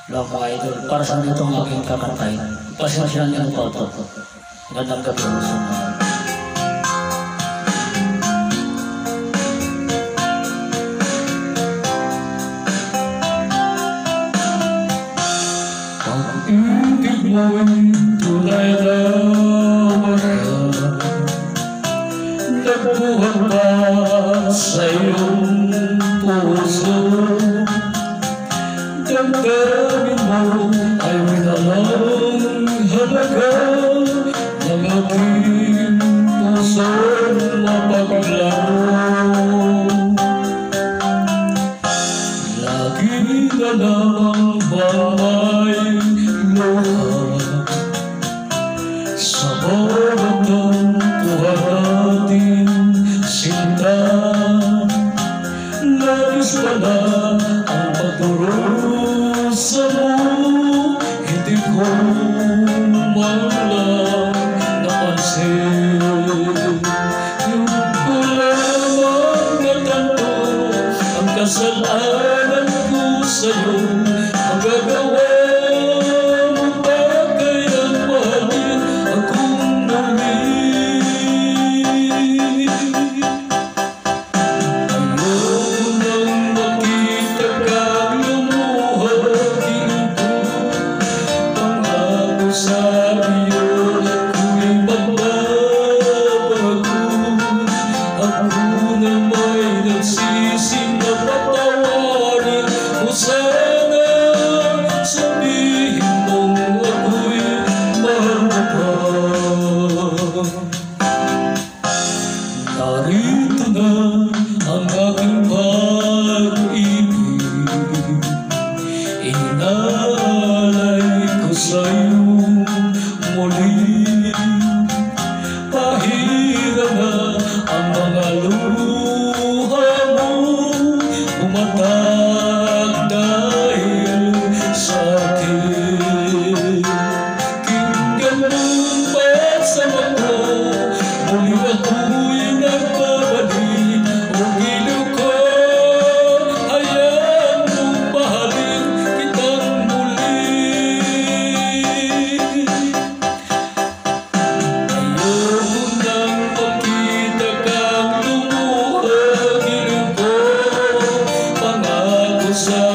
Hello mga idol, para sa dito ang aking kakantay. Pasensya niyo po ito. Gandang gabi ang gusto mo. Pag-ibig mo'y tunay na wala, nagbuhat pa sa iyong puso. Damdamin mo ay minalang halaga ng aking pusong mapaglaro. Lagi na lang bangay luha sa bawat ng buhay natin sinta. Labis pa na ang pagturo sa mo, hindi ko man lang napansin. Yung ko lamang natanto ang kasalanan ko sa'yo. Magagawa mo ba kayang mahalin akong muli? Narito na ang aking pag-ibig, inaalay ko sa'yo muli. Pahira na ang mga luha mo, umatag dahil sa'kin. Kinggan mo ba't sa mga muli ako'y nagbabalik o giliw ko, hayaan mong mahalin kitang muli. Ayoko nang makita kang lumuha, giliw ko, pangako sa